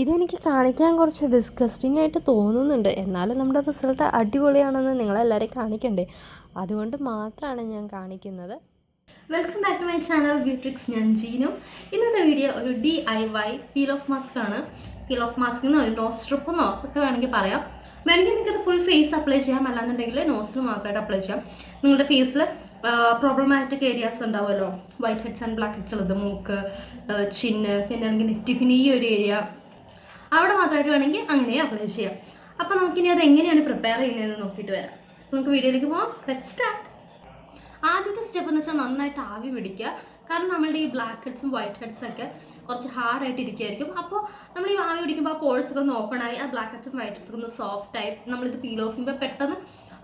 ഇതെനിക്ക് കാണിക്കാൻ കുറച്ച് ഡിസ്കസ്റ്റിംഗ് ആയിട്ട് തോന്നുന്നുണ്ട്. എന്നാലും നമ്മുടെ റിസൾട്ട് അടിപൊളിയാണെന്ന് നിങ്ങളെല്ലാവരെയും കാണിക്കണ്ടേ, അതുകൊണ്ട് മാത്രമാണ് ഞാൻ കാണിക്കുന്നത്. Welcome back to my channel Beautrix. ഞാൻ ജീനു. ഇന്നത്തെ വീഡിയോ ഒരു DIY പീൽ ഓഫ് മാസ്ക് ആണ്. പീൽ ഓഫ് മാസ്കിന്നോ ഒരു നോസ് സ്ട്രിപ്പെന്നോ ഒക്കെ വേണമെങ്കിൽ പറയാം. വേണമെങ്കിൽ നിങ്ങൾക്കത് ഫുൾ ഫേസ് അപ്ലൈ ചെയ്യാം, അല്ലാന്നുണ്ടെങ്കിൽ നോസിൽ മാത്രമായിട്ട് അപ്ലൈ ചെയ്യാം. നിങ്ങളുടെ ഫേസിൽ പ്രോബ്ലമാറ്റിക് ഏരിയാസ് ഉണ്ടാവുമല്ലോ, white heads and black heads ഉള്ളത്, മൂക്ക്, ചിന്ന്, പിന്നെ അല്ലെങ്കിൽ നെറ്റി, പിന്നെ ഈ ഒരു ഏരിയ, അവിടെ മാത്രമായിട്ട് വേണമെങ്കിൽ അങ്ങനെ അപ്ലൈ ചെയ്യാം. അപ്പോൾ നമുക്കിനി അത് എങ്ങനെയാണ് പ്രിപ്പയർ ചെയ്യുന്നതെന്ന് നോക്കിയിട്ട് വരാം. നമുക്ക് വീഡിയോയിലേക്ക് പോകാം. Let's start. ആദ്യത്തെ സ്റ്റെപ്പ് എന്ന് വെച്ചാൽ നന്നായിട്ട് ആവി പിടിക്കുക. കാരണം നമ്മളുടെ ഈ ബ്ലാക്ക് ഹെഡ്സും വൈറ്റ് ഹെഡ്സും ഒക്കെ കുറച്ച് ഹാർഡായിട്ട് ഇരിക്കുമായിരിക്കും. അപ്പോൾ നമ്മൾ ഈ ആവി പിടിക്കുമ്പോൾ ആ പോഴ്സ് ഒക്കെ ഒന്ന് ഓപ്പൺ ആയി ആ ബ്ലാക്ക് ഹെഡ്സും വൈറ്റ് ഹെഡ്സും ഒന്ന് സോഫ്റ്റ് ആയി നമ്മളിത് പീൽ ഓഫ് ചെയ്യുമ്പോൾ പെട്ടെന്ന്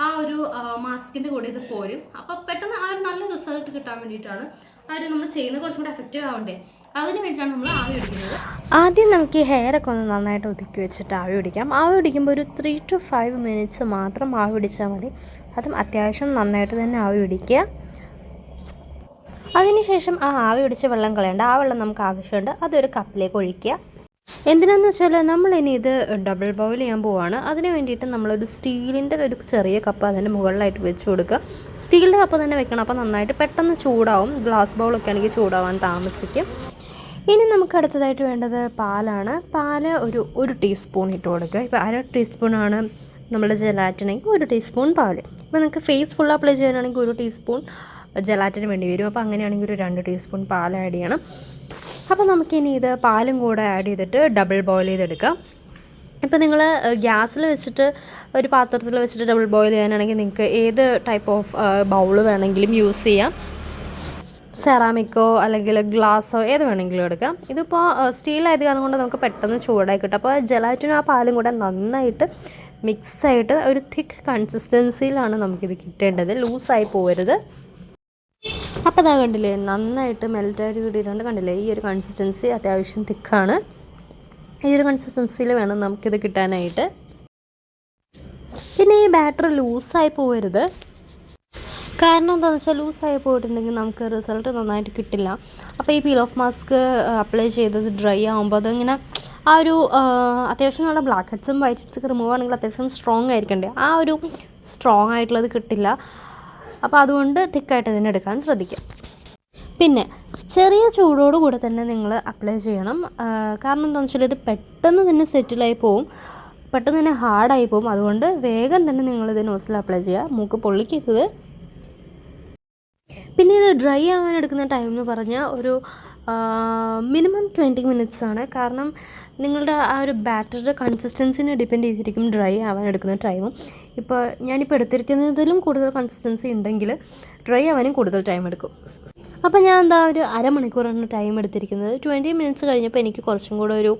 ആ ഒരു മാസ്കിൻ്റെ കൂടെ ഇത് പോരും. അപ്പോൾ പെട്ടെന്ന് ആ ഒരു നല്ല റിസൾട്ട് കിട്ടാൻ വേണ്ടിയിട്ടാണ് ആ ഒരു നമ്മൾ ചെയ്യുന്നത് കുറച്ചും കൂടെ എഫക്റ്റീവ് ആവണ്ടേ, അതിന് വേണ്ടിയിട്ടാണ് നമ്മൾ ആവി പിടിക്കുന്നത്. ആദ്യം നമുക്ക് ഈ ഹെയറൊക്കെ ഒന്ന് നന്നായിട്ട് ഒതുക്കി വെച്ചിട്ട് ആവി പിടിക്കാം. ആവി പിടിക്കുമ്പോൾ ഒരു 3 to 5 minutes മാത്രം ആവി പിടിച്ചാൽ മതി. അതും അത്യാവശ്യം നന്നായിട്ട് തന്നെ ആവി പിടിക്കുക. അതിനുശേഷം ആ ആവി പിടിച്ച വെള്ളം കളയേണ്ട, ആ വെള്ളം നമുക്ക് ആവശ്യമുണ്ട്, അതൊരു കപ്പിലേക്ക് ഒഴിക്കുക. എന്തിനാന്ന് വെച്ചാൽ നമ്മളിനി ഇത് ഡബിൾ ബോയിൽ ചെയ്യാൻ പോവുകയാണ്. അതിന് വേണ്ടിയിട്ട് നമ്മളൊരു സ്റ്റീലിൻ്റെ ഒരു ചെറിയ കപ്പ് അതിൻ്റെ മുകളിലായിട്ട് വെച്ച് കൊടുക്കുക. സ്റ്റീലിൻ്റെ കപ്പ് തന്നെ വെക്കണം, അപ്പോൾ നന്നായിട്ട് പെട്ടെന്ന് ചൂടാവും. ഗ്ലാസ് ബൗളൊക്കെ ആണെങ്കിൽ ചൂടാവാൻ താമസിക്കും. ഇനി നമുക്ക് അടുത്തതായിട്ട് വേണ്ടത് പാലാണ്. പാല് ഒരു ടീസ്പൂൺ ഇട്ട് കൊടുക്കുക. ഇപ്പോൾ 1/2 ടീസ്പൂണാണ് നമ്മുടെ ജലാറ്റിനെങ്കിൽ 1 ടീസ്പൂൺ പാല്. ഇപ്പോൾ നിങ്ങൾക്ക് ഫേസ് ഫുൾ അപ്ലൈ ചെയ്യാനാണെങ്കിൽ 1 ടീസ്പൂൺ ജലാറ്റിന് വേണ്ടി വരും. അപ്പോൾ അങ്ങനെയാണെങ്കിൽ ഒരു 2 ടീസ്പൂൺ പാൽ ആഡ് ചെയ്യണം. അപ്പോൾ നമുക്കിനി ഇത് പാലും കൂടെ ആഡ് ചെയ്തിട്ട് ഡബിൾ ബോയിൽ ചെയ്തെടുക്കാം. ഇപ്പോൾ നിങ്ങൾ ഗ്യാസിൽ വെച്ചിട്ട് ഒരു പാത്രത്തിൽ വെച്ചിട്ട് ഡബിൾ ബോയിൽ ചെയ്യാനാണെങ്കിൽ നിങ്ങൾക്ക് ഏത് ടൈപ്പ് ഓഫ് ബൗൾ വേണമെങ്കിലും യൂസ് ചെയ്യാം. സെറാമിക്കോ അല്ലെങ്കിൽ ഗ്ലാസ്സോ ഏത് വേണമെങ്കിലും എടുക്കാം. ഇതിപ്പോൾ സ്റ്റീലായത് കാരണം കൊണ്ട് നമുക്ക് പെട്ടെന്ന് ചൂടായി കിട്ടും. അപ്പോൾ ജലാറ്റിനും ആ പാലും കൂടെ നന്നായിട്ട് മിക്സായിട്ട് ഒരു തിക്ക് കൺസിസ്റ്റൻസിയിലാണ് നമുക്കിത് കിട്ടേണ്ടത്, ലൂസായി പോകരുത്. അപ്പോൾ അതാ കണ്ടില്ലേ, നന്നായിട്ട് മെൽറ്റായിട്ട് കിട്ടിയിട്ടുണ്ട്. കണ്ടില്ലേ, ഈ ഒരു കൺസിസ്റ്റൻസി അത്യാവശ്യം തിക്കാണ്. ഈ ഒരു കൺസിസ്റ്റൻസിയിൽ വേണം നമുക്കിത് കിട്ടാനായിട്ട്. പിന്നെ ഈ ബാറ്റർ ലൂസായി പോകരുത്. കാരണം എന്താണെന്ന് വെച്ചാൽ ലൂസായി പോയിട്ടുണ്ടെങ്കിൽ നമുക്ക് റിസൾട്ട് നന്നായിട്ട് കിട്ടില്ല. അപ്പോൾ ഈ പീൽ ഓഫ് മാസ്ക് അപ്ലൈ ചെയ്തത് ഡ്രൈ ആകുമ്പോൾ അതിങ്ങനെ ആ ഒരു അത്യാവശ്യം നല്ല ബ്ലാക്ക് ഹെഡ്സും വൈറ്റ് ഹെഡ്സൊക്കെ റിമൂവ് ആണെങ്കിൽ അത്യാവശ്യം സ്ട്രോങ് ആയിരിക്കണ്ടേ, ആ ഒരു സ്ട്രോങ് ആയിട്ടുള്ളത് കിട്ടില്ല. അപ്പോൾ അതുകൊണ്ട് തിക്കായിട്ട് തന്നെ എടുക്കാൻ ശ്രദ്ധിക്കുക. പിന്നെ ചെറിയ ചൂടോട് കൂടെ തന്നെ നിങ്ങൾ അപ്ലൈ ചെയ്യണം. കാരണം എന്താണെന്ന് വെച്ചാൽ ഇത് പെട്ടെന്ന് തന്നെ സെറ്റിലായി പോവും, പെട്ടെന്ന് തന്നെ ഹാർഡായി പോവും. അതുകൊണ്ട് വേഗം തന്നെ നിങ്ങളിത് നോസിൽ അപ്ലൈ ചെയ്യുക, മൂക്ക് പൊള്ളിക്കരുത്. പിന്നെ ഇത് ഡ്രൈ ആവാൻ എടുക്കുന്ന ടൈം എന്ന് പറഞ്ഞാൽ ഒരു മിനിമം 20 minutes ആണ്. കാരണം നിങ്ങളുടെ ആ ഒരു ബാറ്ററിയുടെ കൺസിസ്റ്റൻസിനെ ഡിപ്പെൻഡ് ചെയ്തിരിക്കും ഡ്രൈ ആവാൻ എടുക്കുന്ന ടൈമും. ഇപ്പോൾ ഞാനിപ്പോൾ എടുത്തിരിക്കുന്നതിലും കൂടുതൽ കൺസിസ്റ്റൻസി ഉണ്ടെങ്കിൽ ഡ്രൈ ആവാനും കൂടുതൽ ടൈം എടുക്കും. അപ്പോൾ ഞാൻ എന്താ ഒരു അരമണിക്കൂറാണ് ടൈം എടുത്തിരിക്കുന്നത്. 20 minutes കഴിഞ്ഞപ്പോൾ എനിക്ക് കുറച്ചും കൂടെ ഒരു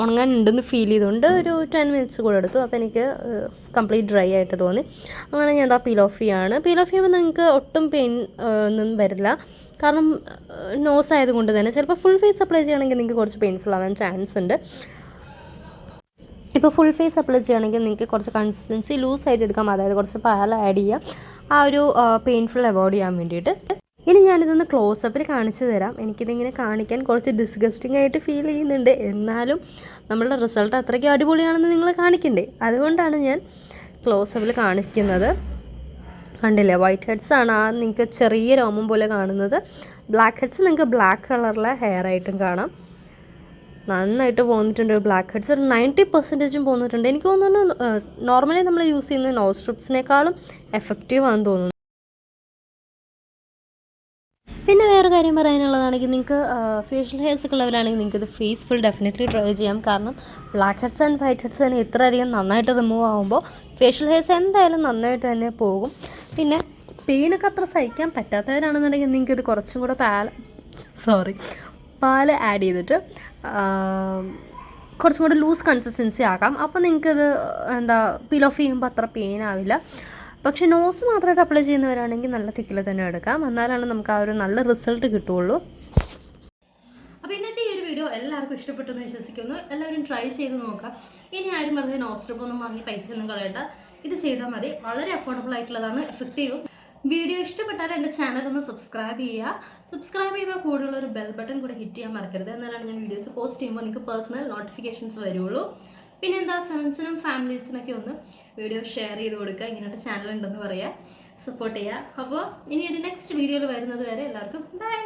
ഉണങ്ങാനുണ്ടെന്ന് ഫീൽ ചെയ്തുകൊണ്ട് ഒരു 10 minutes കൂടെ എടുത്തു. അപ്പോൾ എനിക്ക് കംപ്ലീറ്റ് ഡ്രൈ ആയിട്ട് തോന്നി. അങ്ങനെ ഞാൻ എന്താ പീൽ ഓഫ് ചെയ്യുകയാണ്. പീൽ ഓഫ് ചെയ്യുമ്പോൾ നിങ്ങൾക്ക് ഒട്ടും പെയിൻ ഒന്നും വരില്ല. കാരണം നോസ് ആയതുകൊണ്ട് തന്നെ ചിലപ്പോൾ ഫുൾ ഫേസ് അപ്ലൈ ചെയ്യുകയാണെങ്കിൽ നിങ്ങൾക്ക് കുറച്ച് പെയിൻഫുൾ ആവാൻ ചാൻസ് ഉണ്ട്. ഇപ്പോൾ ഫുൾ ഫേസ് അപ്ലൈ ചെയ്യുകയാണെങ്കിൽ നിങ്ങൾക്ക് കുറച്ച് കൺസിസ്റ്റൻസി ലൂസായിട്ട് എടുക്കാം, അതായത് കുറച്ച് പാൽ ആഡ് ചെയ്യാം, ആ ഒരു പെയിൻഫുൾ അവോയ്ഡ് ചെയ്യാൻ വേണ്ടിയിട്ട്. ഇനി ഞാനിതൊന്ന് ക്ലോസപ്പിൽ കാണിച്ചു തരാം. എനിക്കിതിങ്ങനെ കാണിക്കാൻ കുറച്ച് ഡിസ്ഗസ്റ്റിംഗ് ആയിട്ട് ഫീൽ ചെയ്യുന്നുണ്ട്, എന്നാലും നമ്മളുടെ റിസൾട്ട് അത്രയ്ക്ക് അടിപൊളിയാണെന്ന് നിങ്ങൾ കാണിക്കണ്ടേ, അതുകൊണ്ടാണ് ഞാൻ ക്ലോസപ്പിൽ കാണിക്കുന്നത്. കണ്ടില്ലേ, വൈറ്റ് ഹെഡ്സ് ആണ് ആ നിങ്ങൾക്ക് ചെറിയ രോമം പോലെ കാണുന്നത്. ബ്ലാക്ക് ഹെഡ്സ് നിങ്ങൾക്ക് ബ്ലാക്ക് കളറിലെ ഹെയർ ആയിട്ടും കാണാം. നന്നായിട്ട് പോന്നിട്ടുണ്ട്. ബ്ലാക്ക് ഹെഡ്സ് ഒരു 90% പോന്നിട്ടുണ്ട്. എനിക്ക് തോന്നുന്നു നോർമലി നമ്മൾ യൂസ് ചെയ്യുന്ന നോസ് സ്ട്രിപ്സിനേക്കാളും എഫക്റ്റീവ് ആണെന്ന് തോന്നുന്നു. പിന്നെ വേറെ കാര്യം പറയാനുള്ളതാണെങ്കിൽ നിങ്ങൾക്ക് ഫേഷ്യൽ ഹെയർസ് ഒക്കെ ഉള്ളവരാണെങ്കിൽ നിങ്ങൾക്ക് ഇത് ഫേസ് ഫുൾ ഡെഫിനറ്റ്ലി ട്രൈ ചെയ്യാം. കാരണം black heads and white heads തന്നെ ഇത്രയധികം നന്നായിട്ട് റിമൂവ് ആകുമ്പോൾ ഫേഷ്യൽ ഹെയർസ് എന്തായാലും നന്നായിട്ട് തന്നെ പോകും. പിന്നെ പെയിനൊക്കെ അത്ര സഹിക്കാൻ പറ്റാത്തവരാണെന്നുണ്ടെങ്കിൽ നിങ്ങൾക്ക് ഇത് കുറച്ചും കൂടെ പാൽ ആഡ് ചെയ്തിട്ട് കുറച്ചും കൂടെ ലൂസ് കൺസിസ്റ്റൻസി ആക്കാം. അപ്പോൾ നിങ്ങൾക്കിത് എന്താ പീൽ ഓഫ് ചെയ്യുമ്പോൾ അത്ര പെയിൻ ആവില്ല. പക്ഷേ നോസ് മാത്രമായിട്ട് അപ്ലൈ ചെയ്യുന്നവരാണെങ്കിൽ നല്ല തിക്കിൽ തന്നെ എടുക്കാം, എന്നാലാണ് നമുക്ക് ആ ഒരു നല്ല റിസൾട്ട് കിട്ടുള്ളൂ. അപ്പോൾ ഇന്നത്തെ ഈ ഒരു വീഡിയോ എല്ലാവർക്കും ഇഷ്ടപ്പെട്ടെന്ന് വിശ്വസിക്കുന്നു. എല്ലാവരും ട്രൈ ചെയ്ത് നോക്കാം. ഇനി ആരും വെറുതെ നോസ് സ്ട്രിപ്പ് ഒന്നും വാങ്ങി പൈസ ഒന്നും കളയണ്ട, ഇത് ചെയ്താൽ മതി. വളരെ അഫോർഡബിൾ ആയിട്ടുള്ളതാണ്, എഫക്റ്റീവും. വീഡിയോ ഇഷ്ടപ്പെട്ടാൽ എൻ്റെ ചാനൽ ഒന്ന് സബ്സ്ക്രൈബ് ചെയ്യുക. സബ്സ്ക്രൈബ് ചെയ്യുമ്പോൾ കൂടുതലുള്ള ഒരു ബെൽ ബട്ടൺ കൂടെ ഹിറ്റ് ചെയ്യാൻ മറക്കരുത്. എന്നാലാണ് ഞാൻ വീഡിയോസ് പോസ്റ്റ് ചെയ്യുമ്പോൾ നിങ്ങൾക്ക് പേഴ്സണൽ നോട്ടിഫിക്കേഷൻസ് വരുള്ളൂ. പിന്നെ എന്താ, ഫ്രണ്ട്സിനും ഫാമിലീസിനൊക്കെ ഒന്ന് വീഡിയോ ഷെയർ ചെയ്ത് കൊടുക്കുക, ഇങ്ങനത്തെ ചാനൽ ഉണ്ടെന്ന് പറയുക, സപ്പോർട്ട് ചെയ്യുക. അപ്പോൾ ഇനി ഒരു നെക്സ്റ്റ് വീഡിയോയിൽ വരുന്നത് വരെ എല്ലാവർക്കും ബൈ.